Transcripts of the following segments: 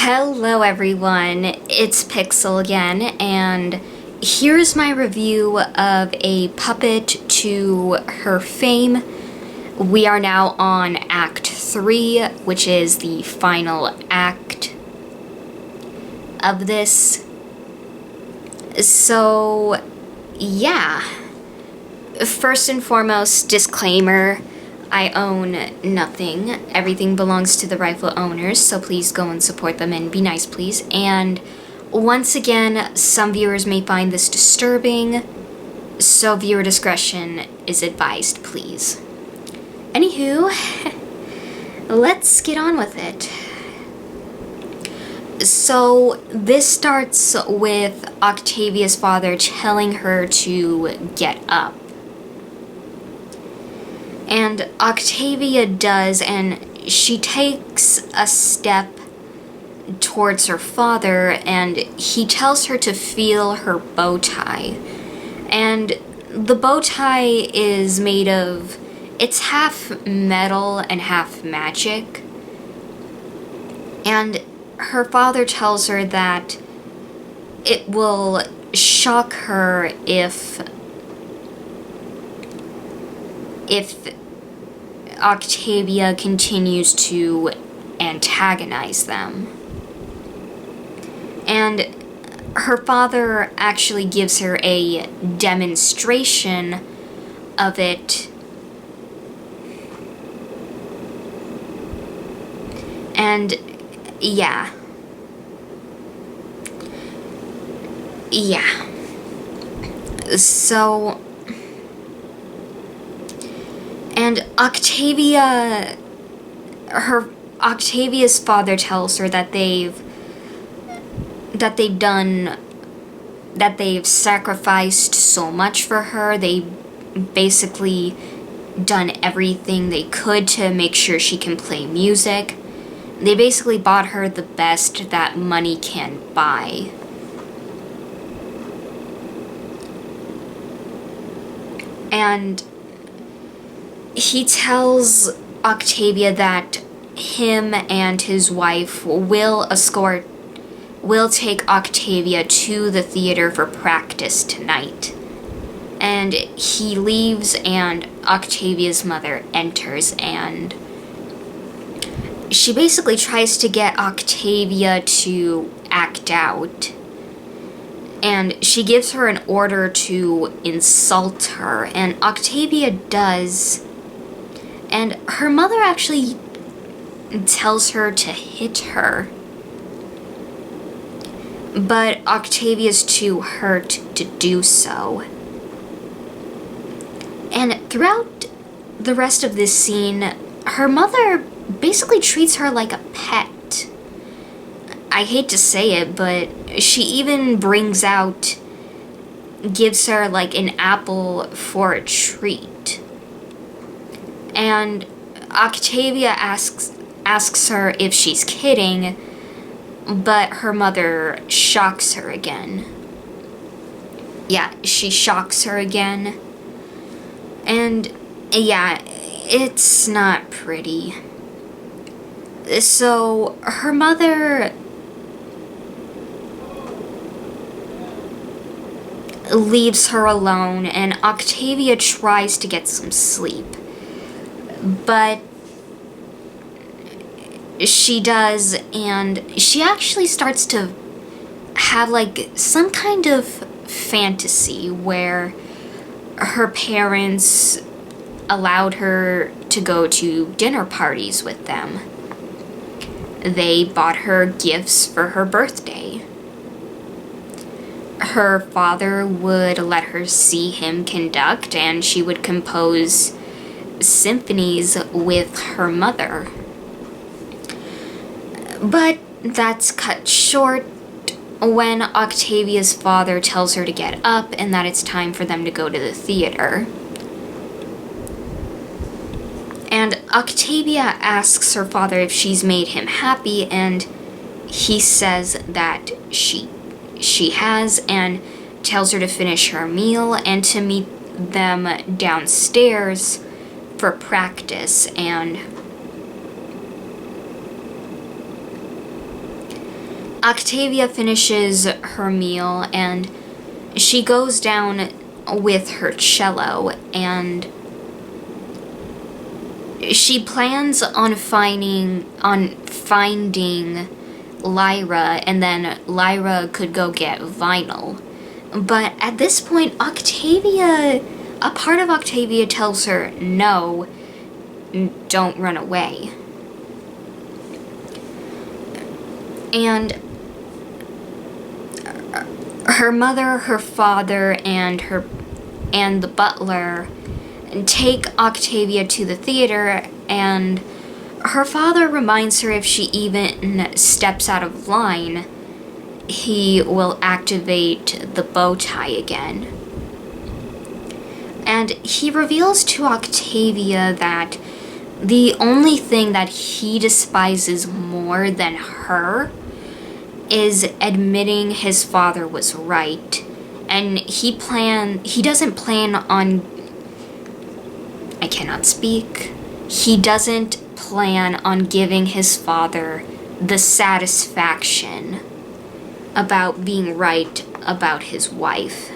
Hello everyone, it's Pixel again, and here's my review of A Puppet to Her Fame. We are now on Act 3, which is the final act of this. So, yeah. First and foremost, disclaimer. I own nothing. Everything belongs to the rightful owners, so please go and support them and be nice, please. And once again, some viewers may find this disturbing, so viewer discretion is advised, please. Anywho, let's get on with it. So, this starts with Octavia's father telling her to get up. And Octavia does, and she takes a step towards her father, and he tells her to feel her bow tie. And the bow tie is made of, it's half metal and half magic. And her father tells her that it will shock her if Octavia continues to antagonize them. And her father actually gives her a demonstration of it. And yeah. So, and Octavia's father tells her that they've sacrificed so much for her. They basically done everything they could to make sure she can play music. They basically bought her the best that money can buy. And he tells Octavia that him and his wife will take Octavia to the theater for practice tonight. And he leaves, and Octavia's mother enters, and she basically tries to get Octavia to act out. And she gives her an order to insult her, and Octavia does. And her mother actually tells her to hit her. But Octavia's too hurt to do so. And throughout the rest of this scene, her mother basically treats her like a pet. I hate to say it, but she even gives her like an apple for a treat. And Octavia asks her if she's kidding, but her mother shocks her again. Yeah, she shocks her again. And yeah, it's not pretty. So her mother leaves her alone, and Octavia tries to get some sleep. But she does, and she actually starts to have like some kind of fantasy where her parents allowed her to go to dinner parties with them. They bought her gifts for her birthday. Her father would let her see him conduct, and she would compose symphonies with her mother. But that's cut short when Octavia's father tells her to get up and that it's time for them to go to the theater. And Octavia asks her father if she's made him happy, and he says that she has, and tells her to finish her meal and to meet them downstairs for practice. And Octavia finishes her meal and she goes down with her cello, and she plans on finding Lyra, and then Lyra could go get vinyl. But at this point, a part of Octavia tells her, no, don't run away. And her mother, her father, and the butler take Octavia to the theater, and her father reminds her if she even steps out of line, he will activate the bow tie again. And he reveals to Octavia that the only thing that he despises more than her is admitting his father was right. And he doesn't plan on... I cannot speak. He doesn't plan on giving his father the satisfaction about being right about his wife.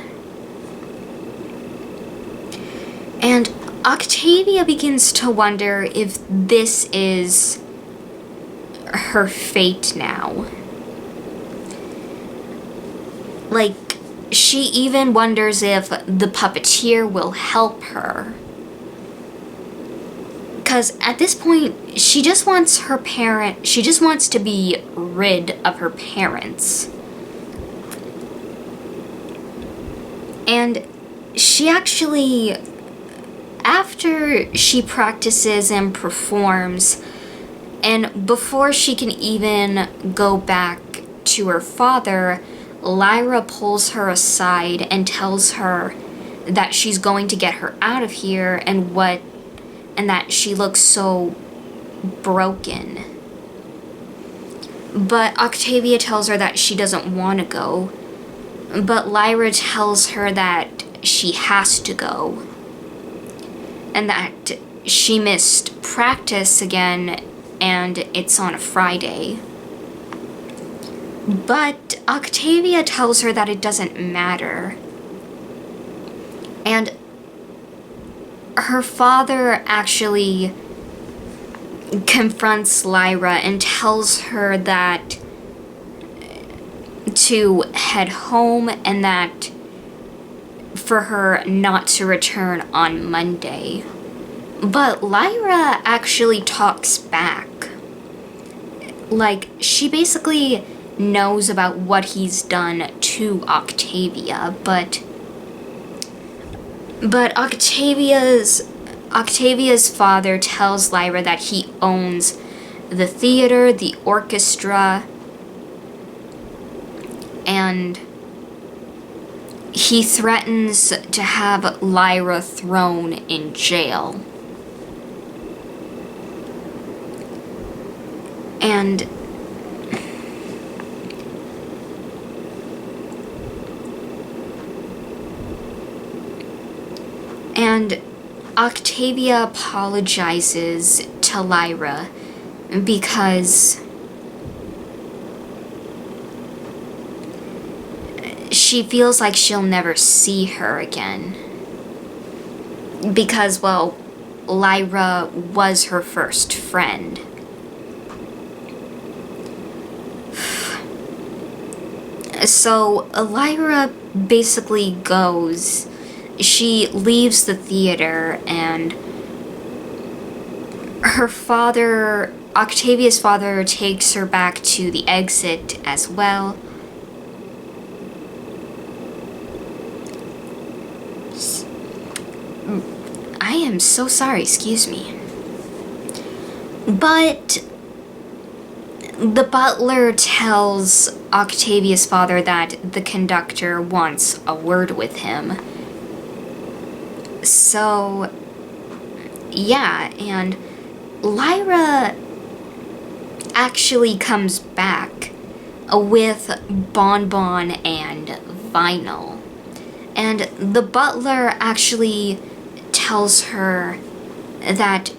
And Octavia begins to wonder if this is her fate now. Like, she even wonders if the puppeteer will help her. Because at this point, she just wants to be rid of her parents. And she actually, after she practices and performs, and before she can even go back to her father, Lyra pulls her aside and tells her that she's going to get her out of here, and that she looks so broken. But Octavia tells her that she doesn't want to go. But Lyra tells her that she has to go. And that she missed practice again, and it's on a Friday. But Octavia tells her that it doesn't matter. And her father actually confronts Lyra and tells her that to head home, and that for her not to return on Monday. But Lyra actually talks back. Like, she basically knows about what he's done to Octavia, but Octavia's father tells Lyra that he owns the theater, the orchestra, and he threatens to have Lyra thrown in jail. And Octavia apologizes to Lyra because she feels like she'll never see her again. Because, well, Lyra was her first friend. So Lyra basically goes. She leaves the theater, and her father, Octavia's father, takes her back to the exit as well. I am so sorry, excuse me. But the butler tells Octavia's father that the conductor wants a word with him. So, yeah, and Lyra actually comes back with Bonbon and Vinyl. And the butler actually tells her that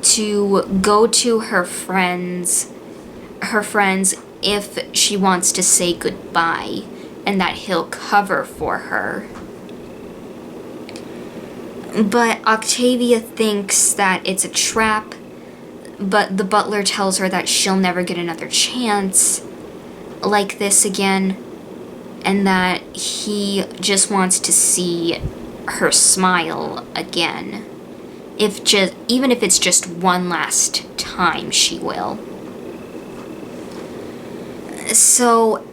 to go to her friends if she wants to say goodbye, and that he'll cover for her. But Octavia thinks that it's a trap, but the butler tells her that she'll never get another chance like this again, and that he just wants to see her smile again. Even if it's just one last time, she will. So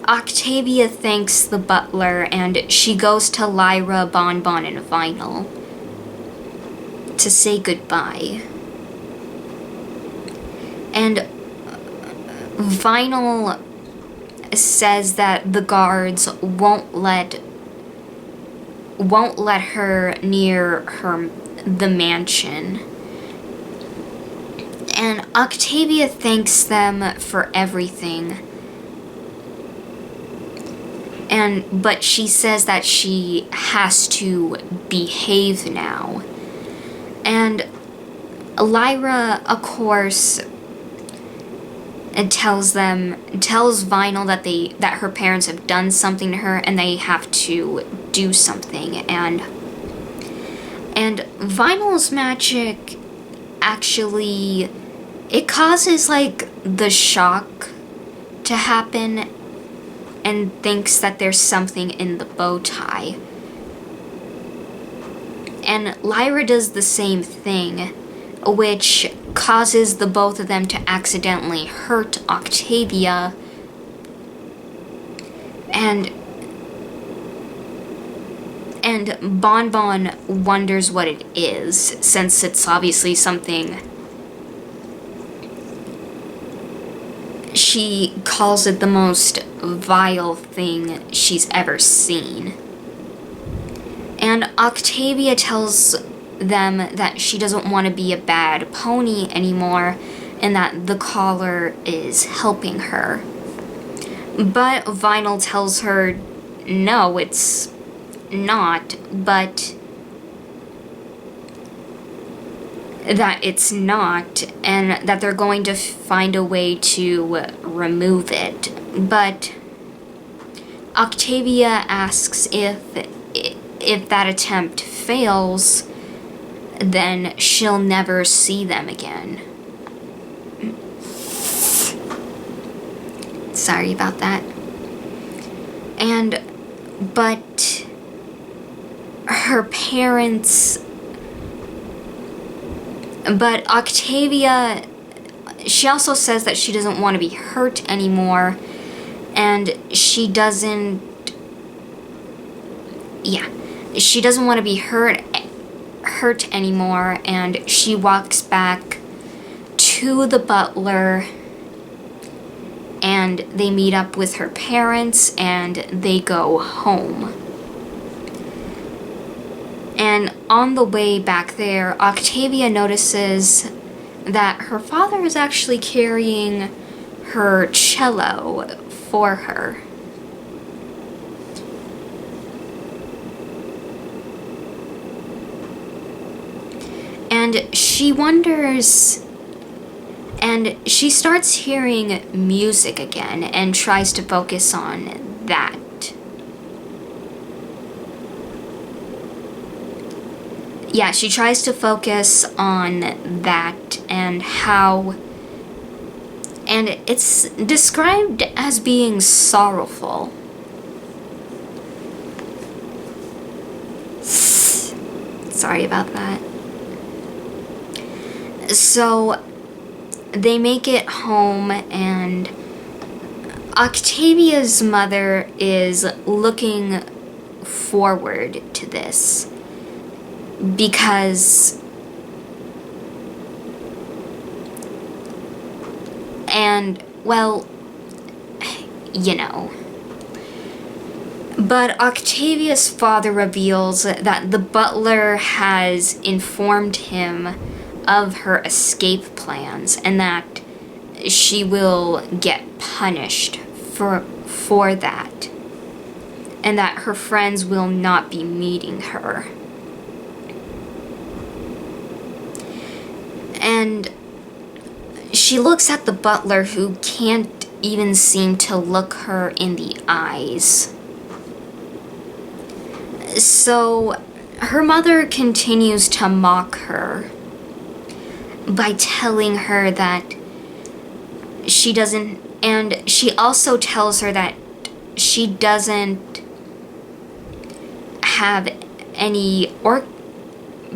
Octavia thanks the butler, and she goes to Lyra, Bonbon, and Vinyl to say goodbye. And Vinyl says that the guards won't let her near the mansion. And Octavia thanks them for everything. But she says that she has to behave now. And Lyra, of course, tells Vinyl that her parents have done something to her and they have to do something. And Vinyl's magic actually, it causes like the shock to happen, and thinks that there's something in the bow tie. And Lyra does the same thing, which causes the both of them to accidentally hurt Octavia. And Bonbon wonders what it is, since it's obviously something. She calls it the most vile thing she's ever seen. And Octavia tells them that she doesn't want to be a bad pony anymore, and that the collar is helping her. But Vinyl tells her, no, it's not, but that it's not, and that they're going to find a way to remove it. But Octavia asks if that attempt fails, then she'll never see them again. Sorry about that. But her parents... But Octavia, she also says that she doesn't want to be hurt anymore, and she doesn't want to be hurt anymore, and she walks back to the butler, and they meet up with her parents, and they go home. And on the way back there, Octavia notices that her father is actually carrying her cello for her. And she wonders, and she starts hearing music again and tries to focus on that. Yeah, she tries to focus on that and how, and it's described as being sorrowful. Sorry about that. So they make it home, and Octavia's mother is looking forward to this because, and well, you know. But Octavia's father reveals that the butler has informed him of her escape plans, and that she will get punished for that, and that her friends will not be meeting her. she looks at the butler, who can't even seem to look her in the eyes. So her mother continues to mock her by telling her that she doesn't, and she also tells her that she doesn't have any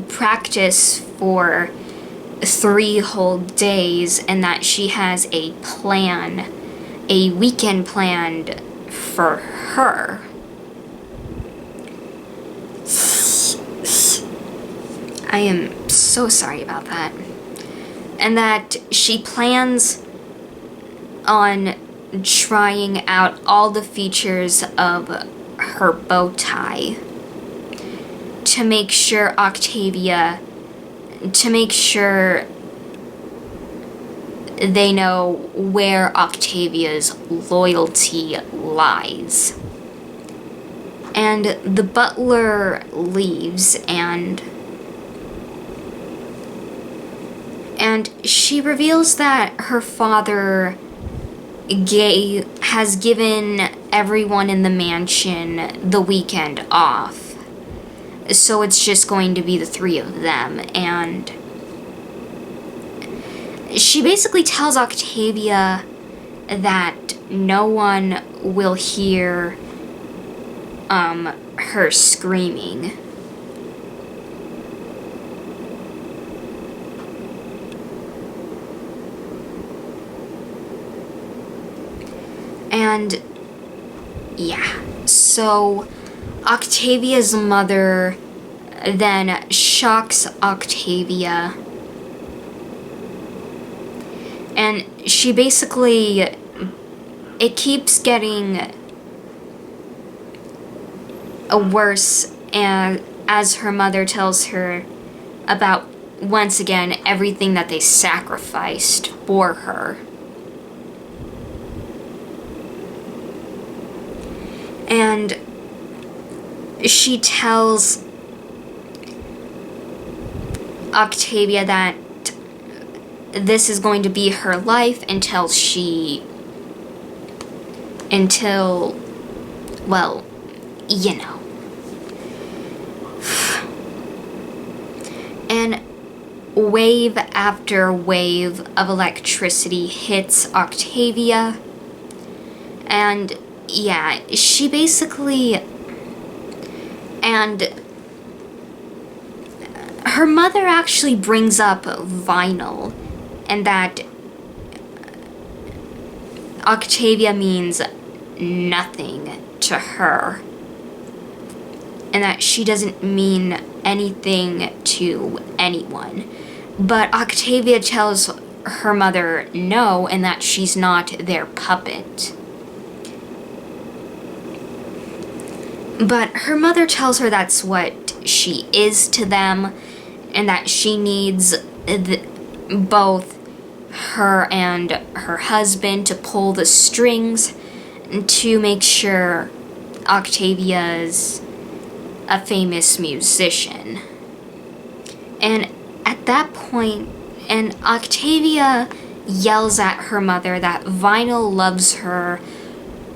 practice for 3 whole days, and that she has a weekend planned for her. I am so sorry about that. And that she plans on trying out all the features of her bow tie to make sure they know where Octavia's loyalty lies. And the butler leaves, and she reveals that her father has given everyone in the mansion the weekend off. So it's just going to be the 3 of them. And she basically tells Octavia that no one will hear her screaming. And yeah, so Octavia's mother then shocks Octavia, and she basically, it keeps getting worse, and as her mother tells her about, once again, everything that they sacrificed for her. And she tells Octavia that this is going to be her life until, well, you know. And wave after wave of electricity hits Octavia, and yeah, she basically, and her mother actually brings up vinyl, and that Octavia means nothing to her, and that she doesn't mean anything to anyone. But Octavia tells her mother no, and that she's not their puppet. But her mother tells her that's what she is to them, and that she needs both her and her husband to pull the strings to make sure Octavia's a famous musician. And at that point, and Octavia yells at her mother that vinyl loves her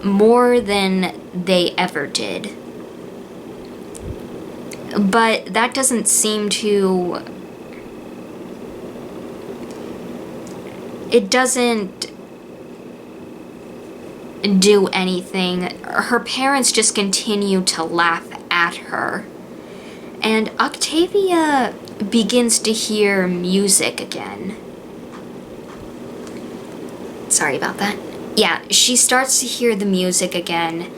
more than they ever did. But that doesn't seem to... It doesn't do anything. Her parents just continue to laugh at her. And Octavia begins to hear music again. Sorry about that. Yeah, she starts to hear the music again.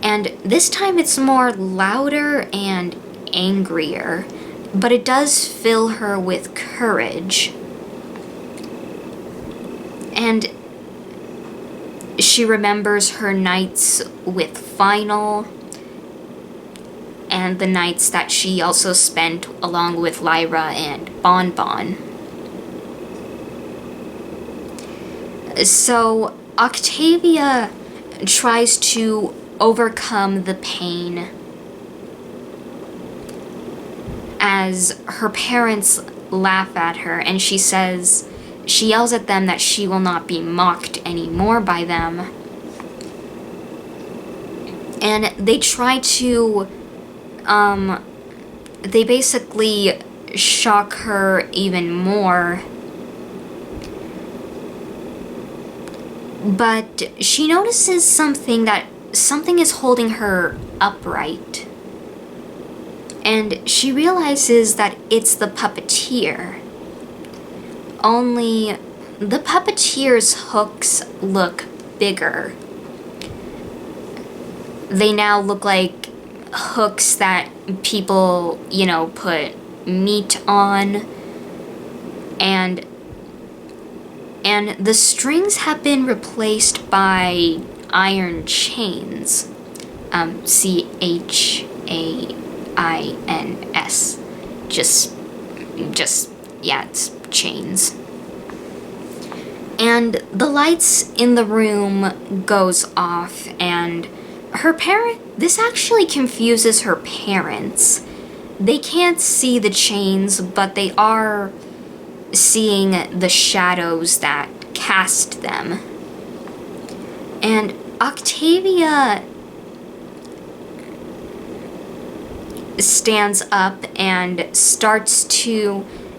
And this time it's more louder and angrier, but it does fill her with courage. And she remembers her nights with vinyl, and the nights that she also spent along with Lyra and Bon Bon. So Octavia tries to overcome the pain as her parents laugh at her, and she says she yells at them that she will not be mocked anymore by them. And they try to, they basically shock her even more. But she notices something is holding her upright. And she realizes that it's the puppeteer. Only the puppeteer's hooks look bigger. They now look like hooks that people, put meat on. And the strings have been replaced by iron chains. CHAINS. It's chains. And the lights in the room goes off, and this actually confuses her parents. They can't see the chains, but they are seeing the shadows that cast them. And Octavia stands up and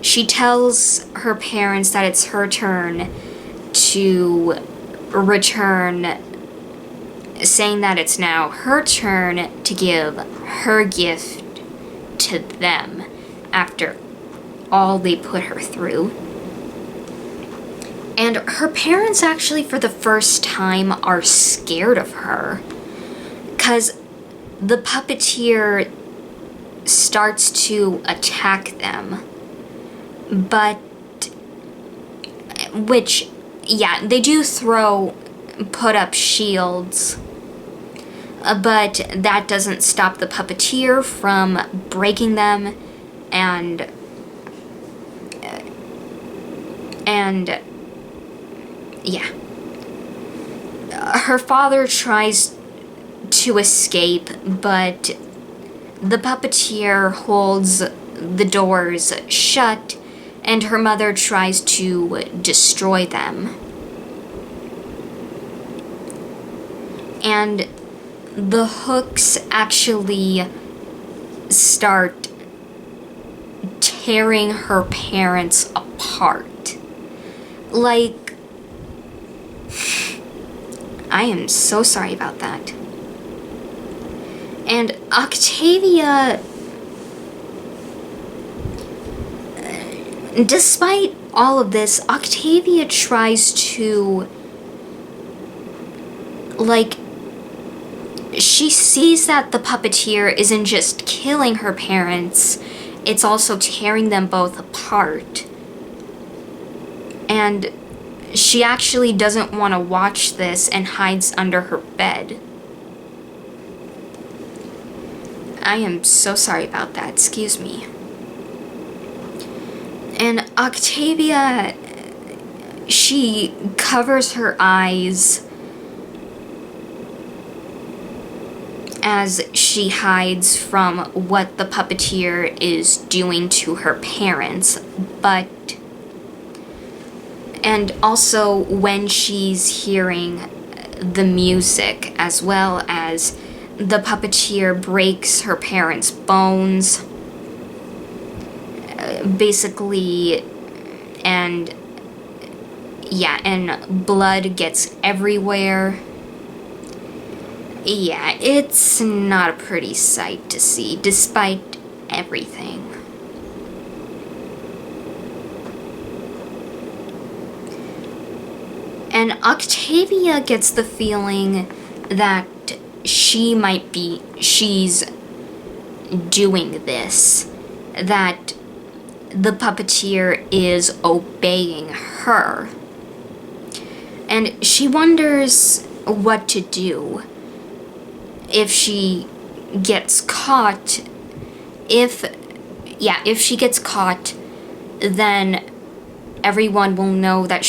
she tells her parents that it's her turn to return, saying that it's now her turn to give her gift to them after all they put her through. And her parents actually, for the first time, are scared of her, because the puppeteer starts to attack them. But, they do put up shields, but that doesn't stop the puppeteer from breaking them, and her father tries to escape, but the puppeteer holds the doors shut, and her mother tries to destroy them. And the hooks actually start tearing her parents apart. Like, I am so sorry about that. And Octavia, despite all of this, Octavia tries to, she sees that the puppeteer isn't just killing her parents, it's also tearing them both apart. And she actually doesn't want to watch this and hides under her bed. I am so sorry about that, excuse me. And Octavia, she covers her eyes as she hides from what the puppeteer is doing to her parents, and also when she's hearing the music, as well as the puppeteer breaks her parents' bones, basically, and blood gets everywhere. Yeah, it's not a pretty sight to see, despite everything. And Octavia gets the feeling that she's doing this, that the puppeteer is obeying her. And she wonders what to do if she gets caught. If she gets caught, then everyone will know that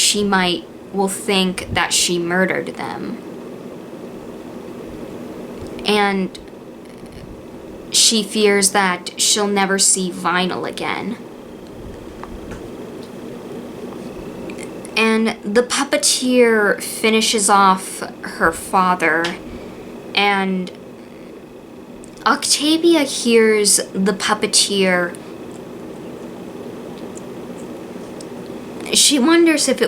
will think that she murdered them. And she fears that she'll never see Vinyl again. And the puppeteer finishes off her father, and Octavia hears the puppeteer. She wonders if the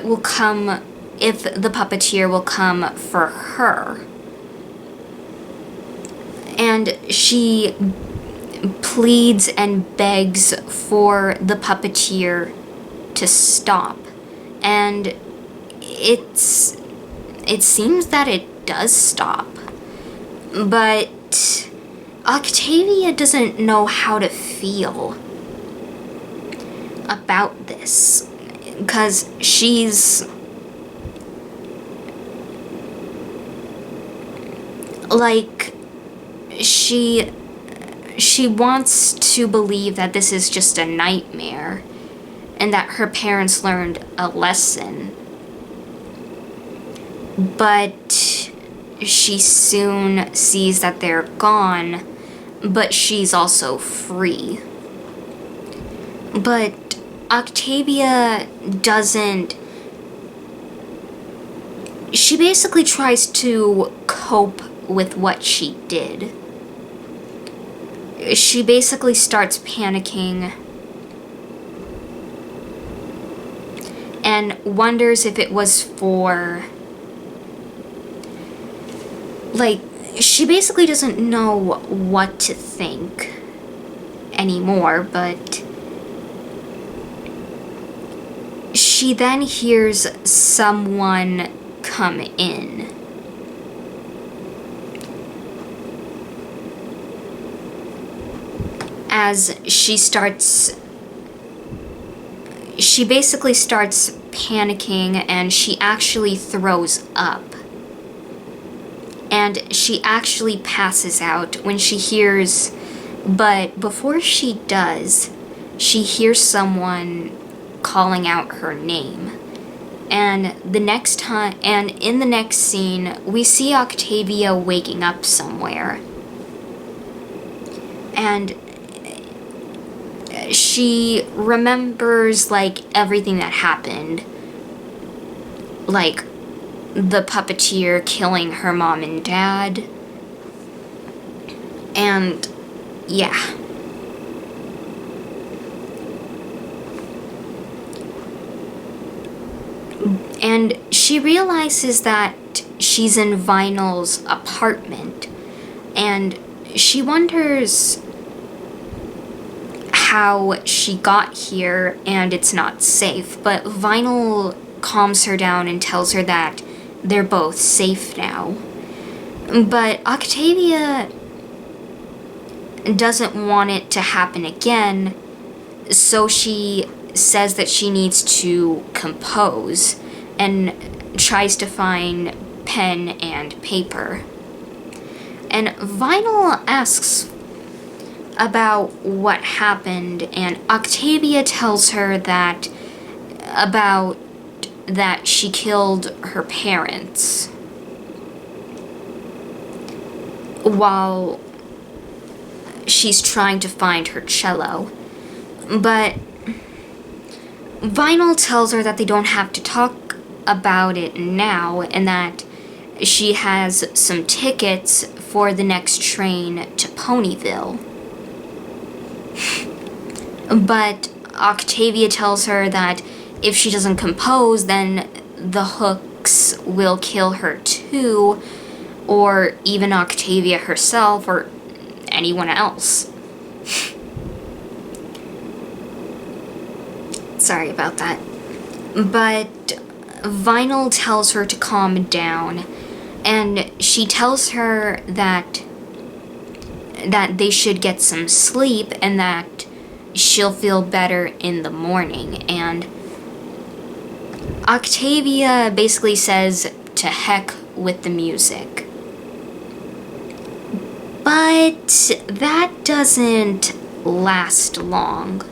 puppeteer will come for her. And she pleads and begs for the puppeteer to stop. And it seems that it does stop. But Octavia doesn't know how to feel about this. Because she's like, she wants to believe that this is just a nightmare and that her parents learned a lesson. But she soon sees that they're gone, but she's also free. But Octavia doesn't. She basically tries to cope with what she did. She basically starts panicking and wonders if it was for. Like, she basically doesn't know what to think anymore, but she then hears someone come in. As she basically starts panicking, and she actually throws up. And she actually passes out when she hears, but before she does, she hears someone calling out her name. And in the next scene, we see Octavia waking up somewhere. And she remembers, like, everything that happened. Like, the puppeteer killing her mom and dad. And, yeah. And she realizes that she's in Vinyl's apartment. And she wonders how she got here and it's not safe. But Vinyl calms her down and tells her that they're both safe now. But Octavia doesn't want it to happen again, so she says that she needs to compose and tries to find pen and paper. And Vinyl asks about what happened, and Octavia tells her that she killed her parents while she's trying to find her cello. But Vinyl tells her that they don't have to talk about it now, and that she has some tickets for the next train to Ponyville. But Octavia tells her that if she doesn't compose, then the Hooks will kill her too, or even Octavia herself, or anyone else. Sorry about that. But Vinyl tells her to calm down, and she tells her that they should get some sleep and that she'll feel better in the morning. And Octavia basically says to heck with the music. But that doesn't last long.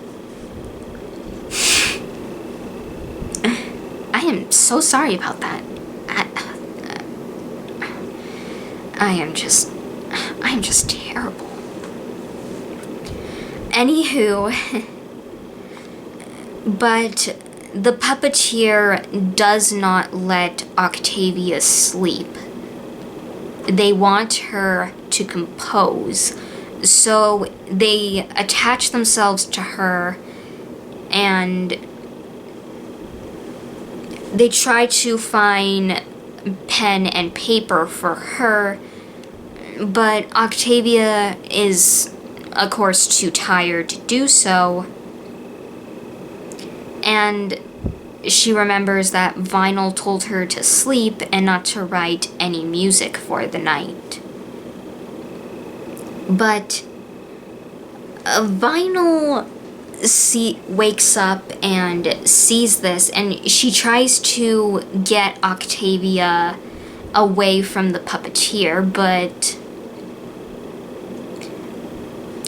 I am so sorry about that. I am just terrible. Anywho, but the puppeteer does not let Octavia sleep. They want her to compose. So they attach themselves to her and they try to find pen and paper for her, but Octavia is, of course, too tired to do so. And she remembers that Vinyl told her to sleep and not to write any music for the night. But Vinyl wakes up and sees this, and she tries to get Octavia away from the puppeteer,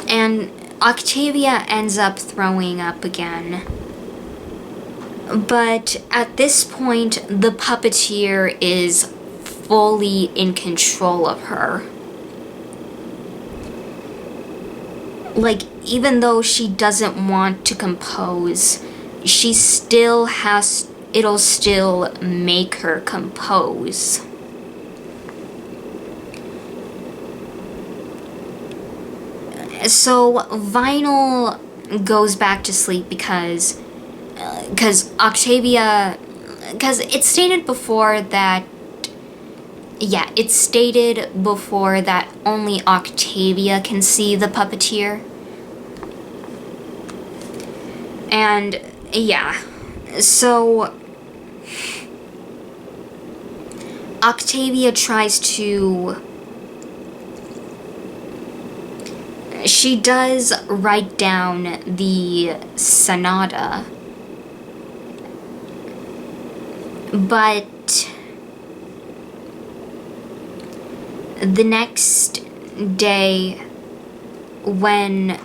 and Octavia ends up throwing up again. But at this point, the puppeteer is fully in control of her. Like, even though she doesn't want to compose, she still it'll still make her compose. So Vinyl goes back to sleep because Octavia, because it's stated before that only Octavia can see the puppeteer. And so Octavia she does write down the sonata, but the next day, when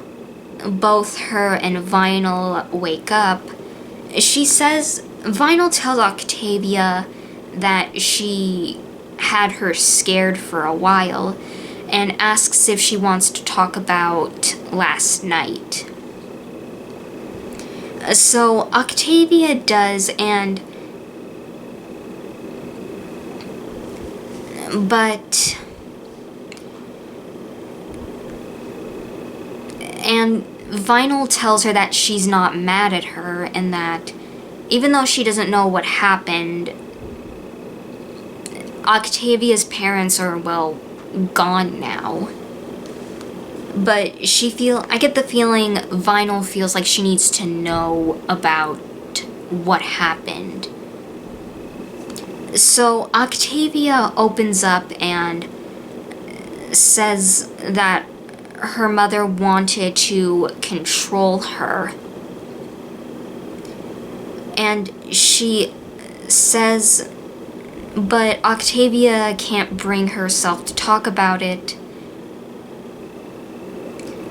both her and Vinyl wake up, Vinyl tells Octavia that she had her scared for a while and asks if she wants to talk about last night. So Octavia does, and Vinyl tells her that she's not mad at her, and that even though she doesn't know what happened, Octavia's parents are, gone now. But I get the feeling Vinyl feels like she needs to know about what happened. So Octavia opens up and says that her mother wanted to control her. And she says, but Octavia can't bring herself to talk about it.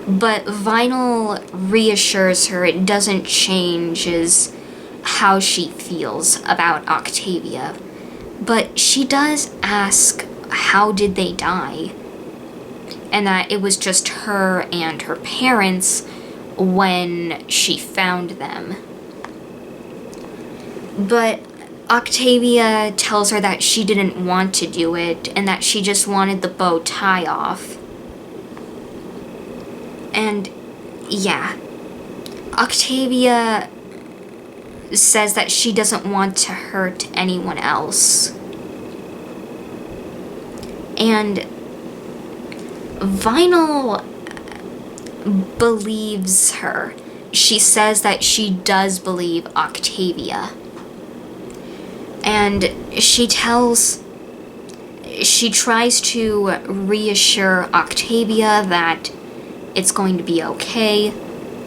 But Vinyl reassures her it doesn't change how she feels about Octavia. But she does ask, how did they die? And that it was just her and her parents when she found them. But Octavia tells her that she didn't want to do it and that she just wanted the bow tie off. And Octavia says that she doesn't want to hurt anyone else. And Vinyl believes her. She says that she does believe Octavia. And she tries to reassure Octavia that it's going to be okay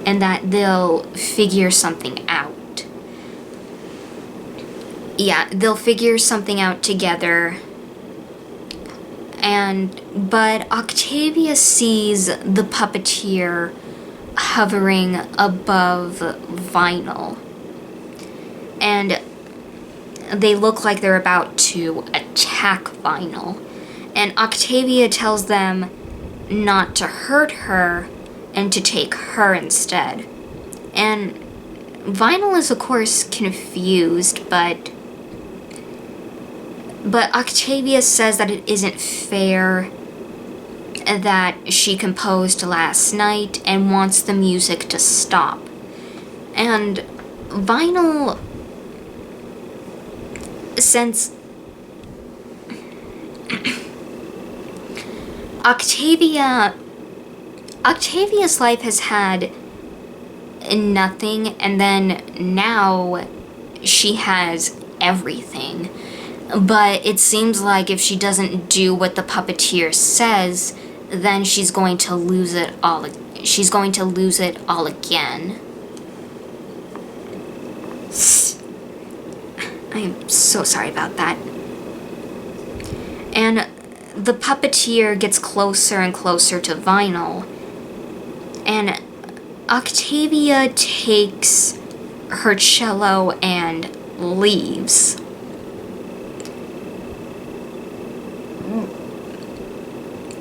and that they'll figure something out. They'll figure something out together. But Octavia sees the puppeteer hovering above Vinyl. And they look like they're about to attack Vinyl. And Octavia tells them not to hurt her and to take her instead. And Vinyl is, of course, confused, but Octavia says that it isn't fair that she composed last night and wants the music to stop. And Vinyl, since Octavia's life has had nothing, and then now she has everything. But it seems like if she doesn't do what the puppeteer says, then she's going to lose it all. She's going to lose it all again. I am so sorry about that. And the puppeteer gets closer and closer to Vinyl, and Octavia takes her cello and leaves.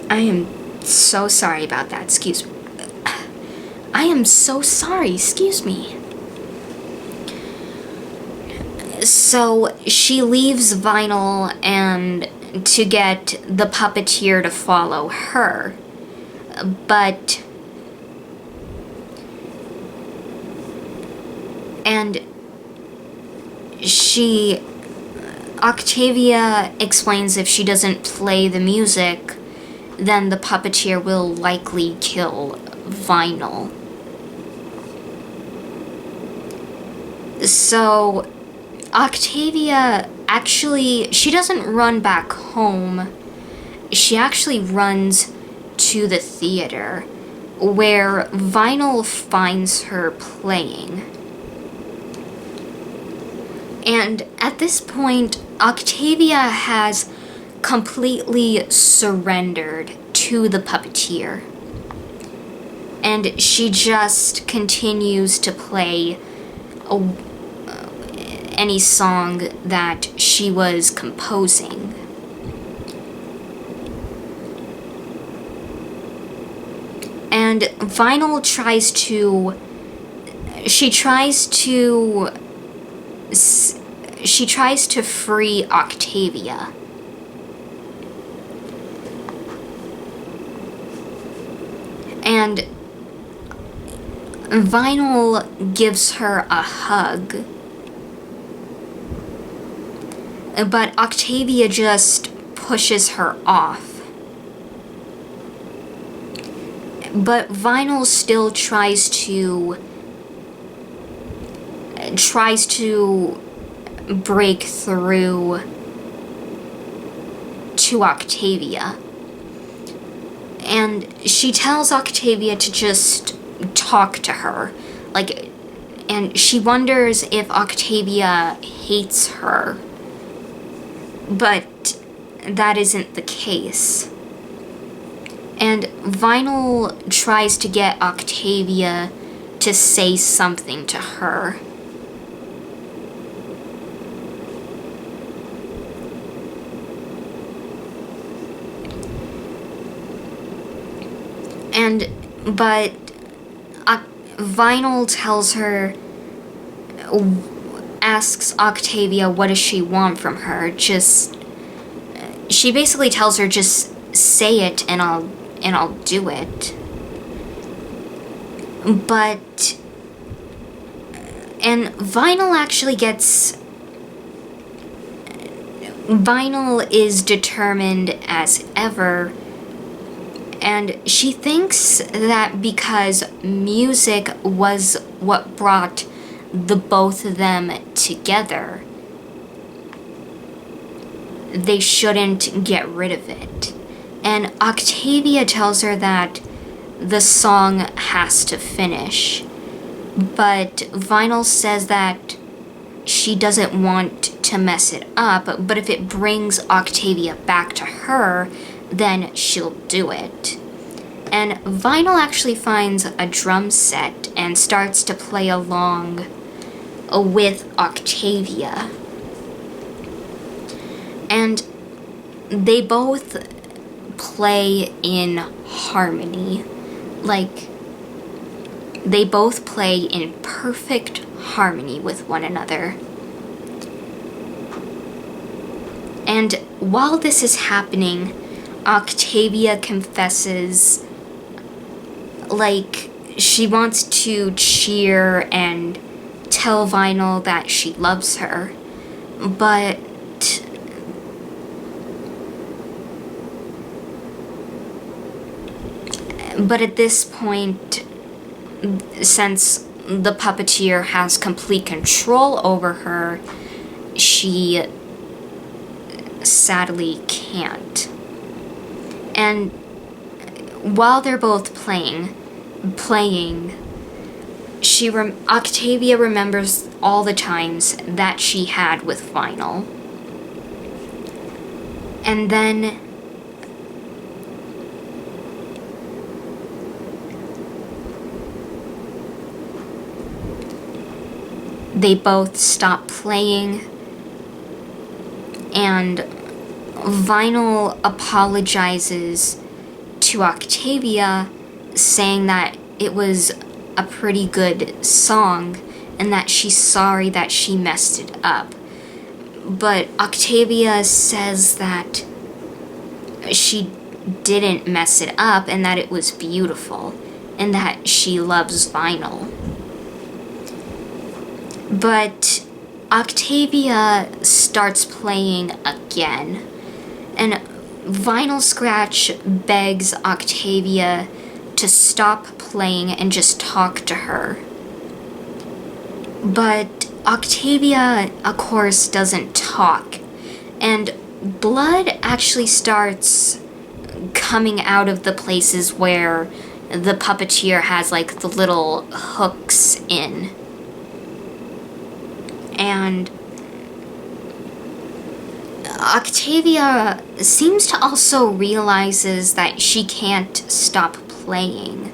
I am so sorry about that. Excuse me. I am so sorry. Excuse me. So she leaves Vinyl and to get the puppeteer to follow her. But Octavia explains if she doesn't play the music, then the puppeteer will likely kill Vinyl. So Octavia she doesn't run back home. She actually runs to the theater, where Vinyl finds her playing. And at this point, Octavia has completely surrendered to the puppeteer. And she just continues to play any song that she was composing. And Vinyl tries to free Octavia. And Vinyl gives her a hug. But Octavia just pushes her off. But Vinyl still tries to break through to Octavia. And she tells Octavia to just talk to her. And she wonders if Octavia hates her. But that isn't the case. And Vinyl tries to get Octavia to say something to her. But Vinyl tells her, asks Octavia what does she want from her. She basically tells her, just say it and I'll do it. And Vinyl is determined as ever. And she thinks that because music was what brought the both of them together, they shouldn't get rid of it. And Octavia tells her that the song has to finish. But Vinyl says that she doesn't want to mess it up, but if it brings Octavia back to her, then she'll do it. And Vinyl actually finds a drum set and starts to play along with Octavia. And they both play in harmony. They both play in perfect harmony with one another. And while this is happening, Octavia confesses, like, she wants to cheer and tell Vinyl that she loves her, but at this point, since the puppeteer has complete control over her, she sadly can't. And while they're both playing, Octavia remembers all the times that she had with Vinyl. And then they both stop playing, and Vinyl apologizes to Octavia, saying that it was a pretty good song and that she's sorry that she messed it up. But Octavia says that she didn't mess it up and that it was beautiful and that she loves Vinyl. But Octavia starts playing again, and Vinyl Scratch begs Octavia to stop playing and just talk to her. But Octavia, of course, doesn't talk, and blood actually starts coming out of the places where the puppeteer has, like, the little hooks in. And Octavia seems to also realizes that she can't stop playing.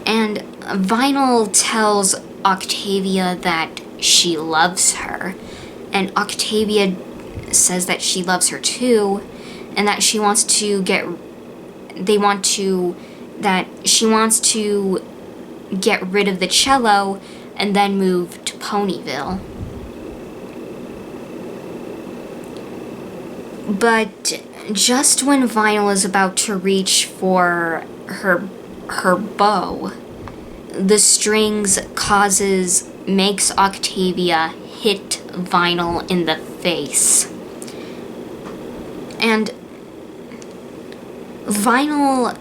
And Vinyl tells Octavia that she loves her. And Octavia says that she loves her too, and that she wants to get rid of the cello and then move to Ponyville. But just when Vinyl is about to reach for her bow, the strings makes Octavia hit Vinyl in the face. And Vinyl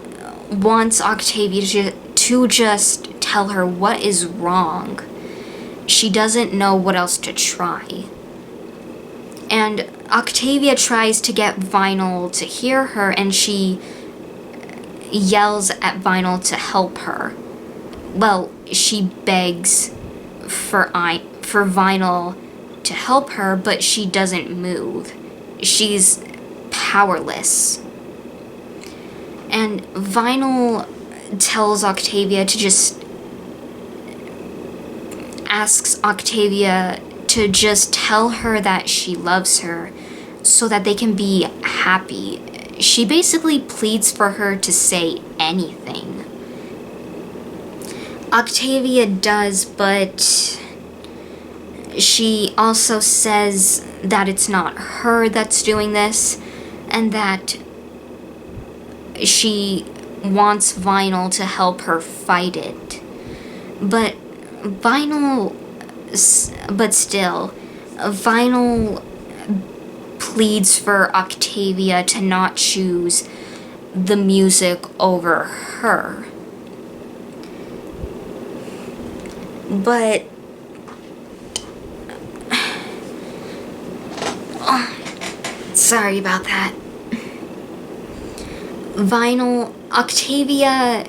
wants Octavia to just tell her what is wrong. She doesn't know what else to try. And Octavia tries to get Vinyl to hear her, and she yells at Vinyl to help her. Well, she begs for Vinyl to help her, but she doesn't move. She's powerless. And Vinyl tells Octavia to asks Octavia to just tell her that she loves her so that they can be happy. She basically pleads for her to say anything. Octavia does, but she also says that it's not her that's doing this, and that she wants Vinyl to help her fight it. But still, Vinyl pleads for Octavia to not choose the music over her. But sorry about that. Octavia,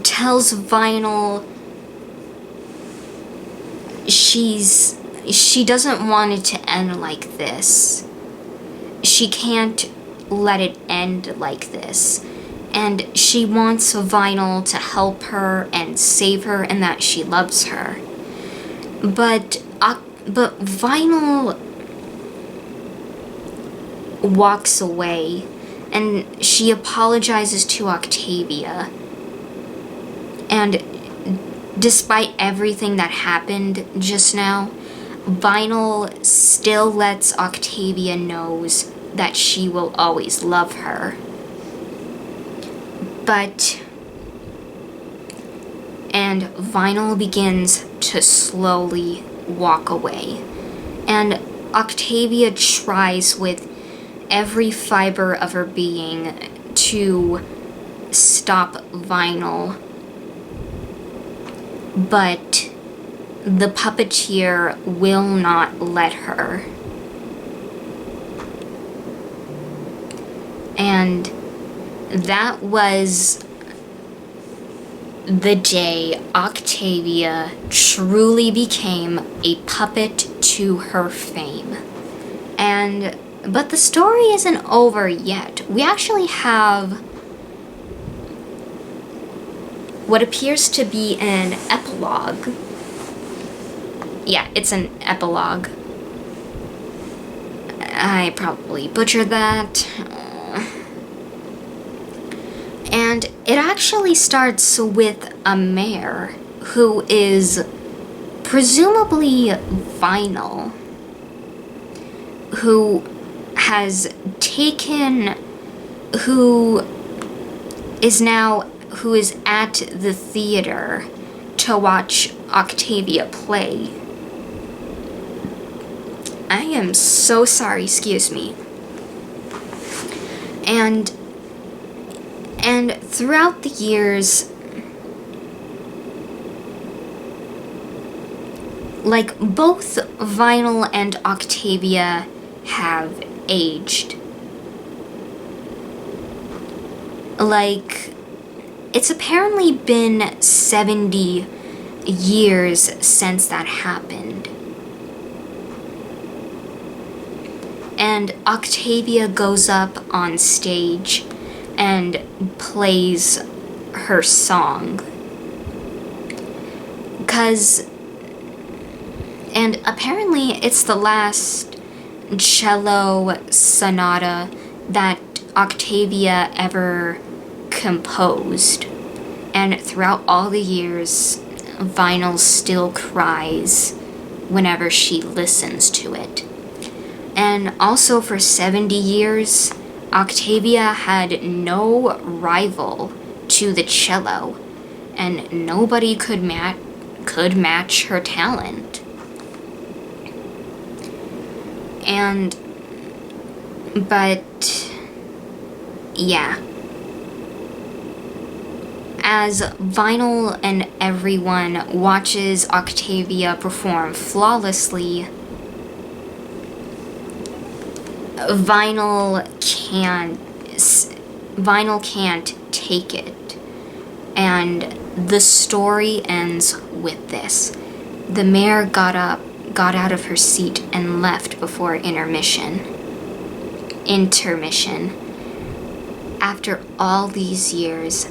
tells Vinyl she doesn't want it to end like this. She can't let it end like this. And she wants Vinyl to help her and save her, and that she loves her. But Vinyl walks away, and she apologizes to Octavia. And despite everything that happened just now, Vinyl still lets Octavia knows that she will always love her. And Vinyl begins to slowly walk away. And Octavia tries with every fiber of her being to stop Vinyl. But the puppeteer will not let her. And that was the day Octavia truly became a puppet to her fame. But the story isn't over yet. We actually have what appears to be an epilogue. Yeah, it's an epilogue. I probably butchered that. And it actually starts with a mayor who is presumably Vinyl, who is at the theater to watch Octavia play. I am so sorry, excuse me. And throughout the years, like, both Vinyl and Octavia have aged. Like, it's apparently been 70 years since that happened. And Octavia goes up on stage and plays her song. And apparently it's the last cello sonata that Octavia ever composed. And throughout all the years, Vinyl still cries whenever she listens to it. And also for 70 years, Octavia had no rival to the cello, and nobody could match her talent. But yeah. As Vinyl and everyone watches Octavia perform flawlessly, Vinyl can't take it. And the story ends with this. The mayor got out of her seat and left before intermission. After all these years,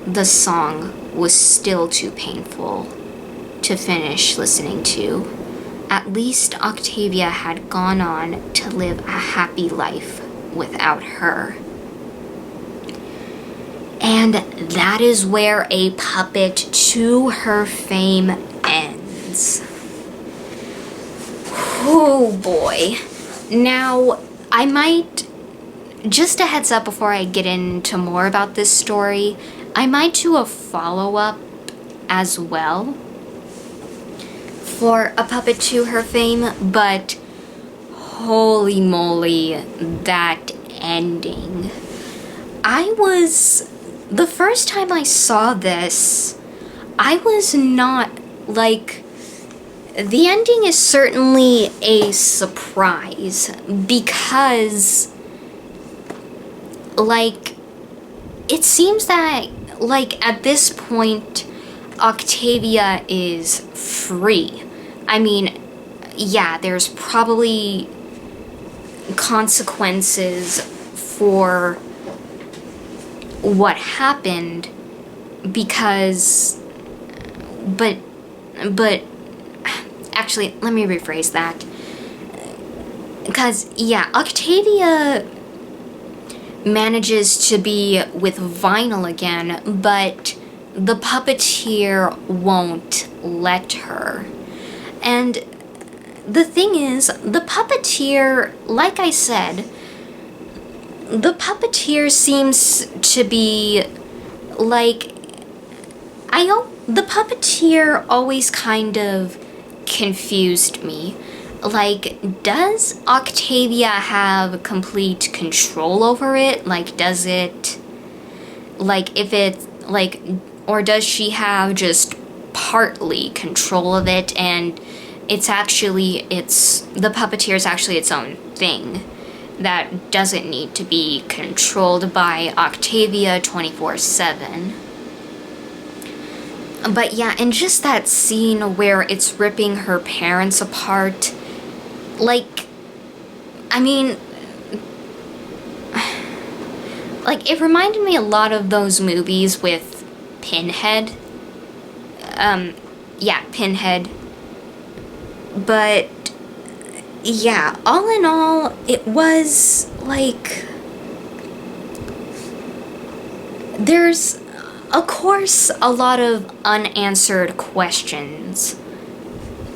the song was still too painful to finish listening to. At least Octavia had gone on to live a happy life without her. And that is where a puppet to her fame ends. Oh boy. Now, I might, just a heads up before I get into more about this story, I might do a follow-up as well for A Puppet to Her Fame, but holy moly, that ending. The first time I saw this, I was not, like, the ending is certainly a surprise, because, like, it seems that, like, at this point, Octavia is free. I mean, yeah, there's probably consequences for what happened because, but, actually, let me rephrase that. Because, yeah, Octavia manages to be with Vinyl again, but the puppeteer won't let her. And the thing is, the puppeteer, like I said, the puppeteer seems to be like, the puppeteer always kind of confused me. Like, does Octavia have complete control over it? Like, does it, like, if it, like, or does she have just partly control of it, and the puppeteer is actually its own thing that doesn't need to be controlled by Octavia 24/7. But yeah, and just that scene where it's ripping her parents apart, like, I mean, like, it reminded me a lot of those movies with Pinhead. Yeah, Pinhead. But, yeah, all in all, it was, like, there's, of course, a lot of unanswered questions.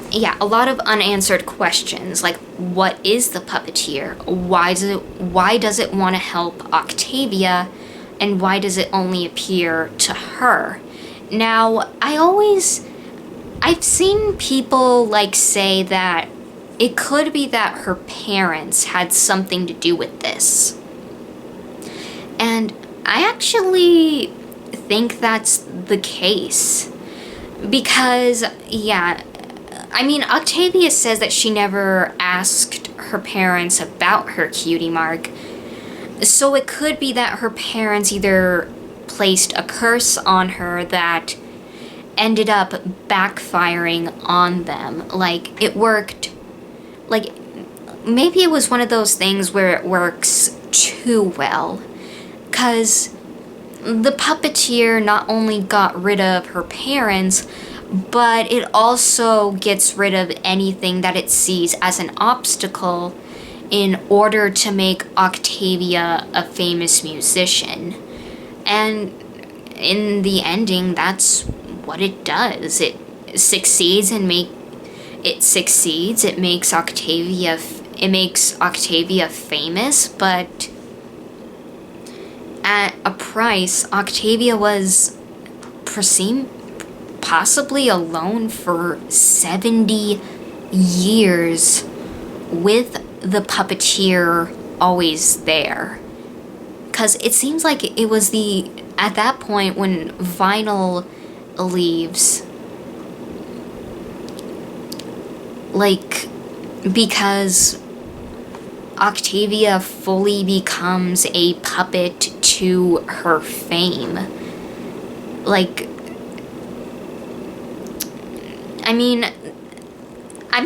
Yeah, a lot of unanswered questions, like, what is the puppeteer? Why does it want to help Octavia? And why does it only appear to her? Now, I've seen people, like, say that it could be that her parents had something to do with this. And I actually think that's the case. Because, yeah, I mean, Octavia says that she never asked her parents about her cutie mark. So it could be that her parents either placed a curse on her that ended up backfiring on them. Like, it worked. Like, maybe it was one of those things where it works too well. 'Cause the puppeteer not only got rid of her parents, but it also gets rid of anything that it sees as an obstacle in order to make Octavia a famous musician. And in the ending, that's what it does. It succeeds, it makes Octavia famous, but at a price. Octavia was possibly alone for 70 years with the puppeteer always there. 'Cause it seems like it was at that point when Vinyl leaves, like, because Octavia fully becomes a puppet to her fame. Like, I mean, I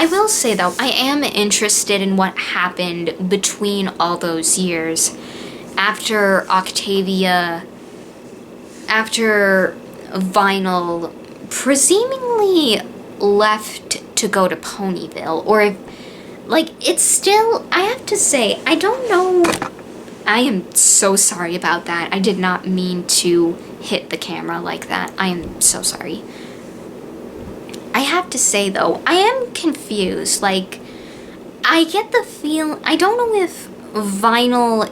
will say though, I am interested in what happened between all those years after Vinyl presumably left to go to Ponyville, or if, like, it's still, I have to say, I don't know, I am so sorry about that. I did not mean to hit the camera like that. I am so sorry. I have to say though, I am confused. Like, I get the feel, I don't know if Vinyl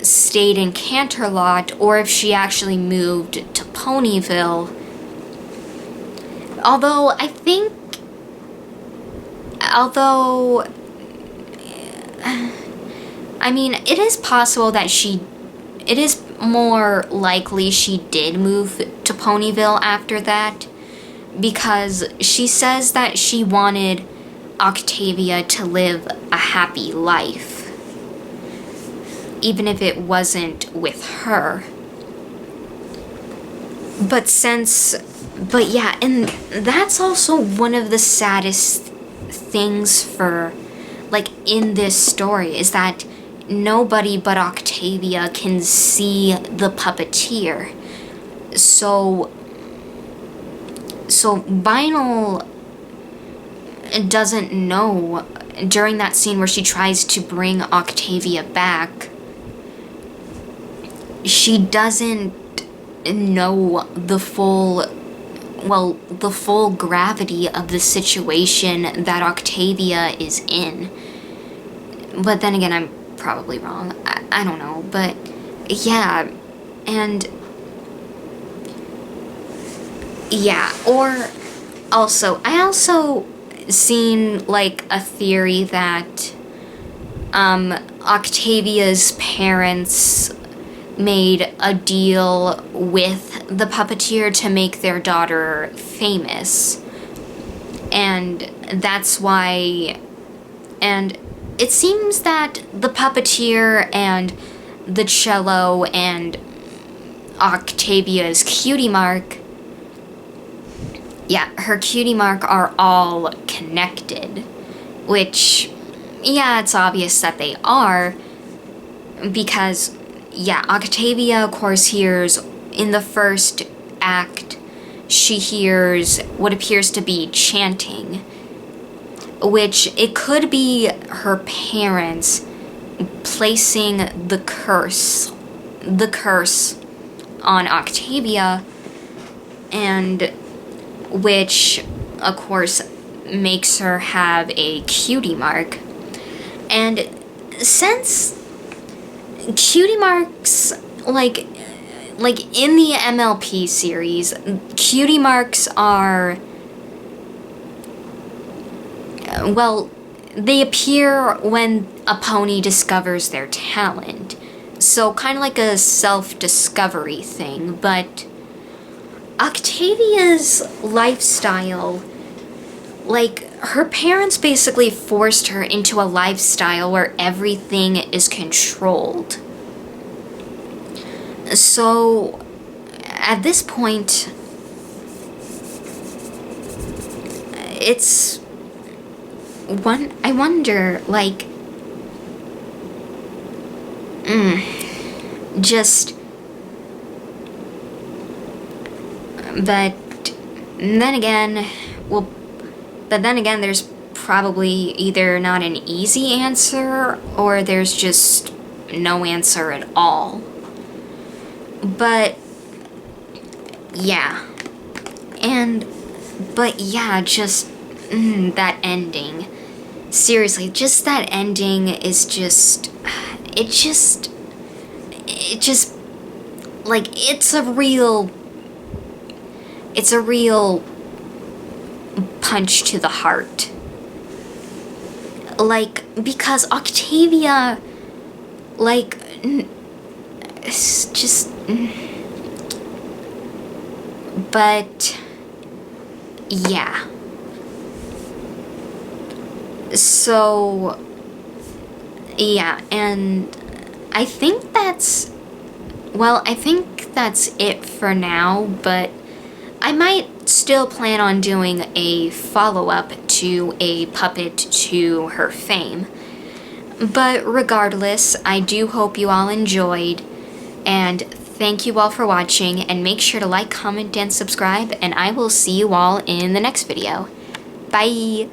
stayed in Canterlot or if she actually moved to Ponyville. Although, I mean, it is possible that it is more likely she did move to Ponyville after that, because she says that she wanted Octavia to live a happy life, even if it wasn't with her. But yeah, and that's also one of the saddest things for, like, in this story, is that nobody but Octavia can see the puppeteer. So Vinyl doesn't know during that scene where she tries to bring Octavia back, she doesn't know the full gravity of the situation that Octavia is in. But then again, I'm probably wrong. I don't know. But yeah, and yeah, or also, I also seen like a theory that Octavia's parents made a deal with the puppeteer to make their daughter famous. And that's why, and it seems that the puppeteer and the cello and Octavia's cutie mark, yeah, her cutie mark are all connected, which, yeah, it's obvious that they are, because, yeah, Octavia, of course, hears, in the first act, she hears what appears to be chanting, which it could be her parents placing the curse on Octavia, and which, of course, makes her have a cutie mark. And since cutie marks, like in the MLP series, cutie marks are, well, they appear when a pony discovers their talent. So kind of like a self-discovery thing, but Octavia's lifestyle, like, her parents basically forced her into a lifestyle where everything is controlled. So, at this point, I wonder, like, but then again, there's probably either not an easy answer or there's just no answer at all. But yeah, just that ending. Seriously, just that ending is just, like, it's a real punch to the heart. Like, because Octavia, like, it's just, but, yeah. So, yeah, and I think that's it for now, but I might still plan on doing a follow-up to A Puppet to Her Fame. But regardless, I do hope you all enjoyed, and thank you all for watching, and make sure to like, comment, and subscribe, and I will see you all in the next video. Bye!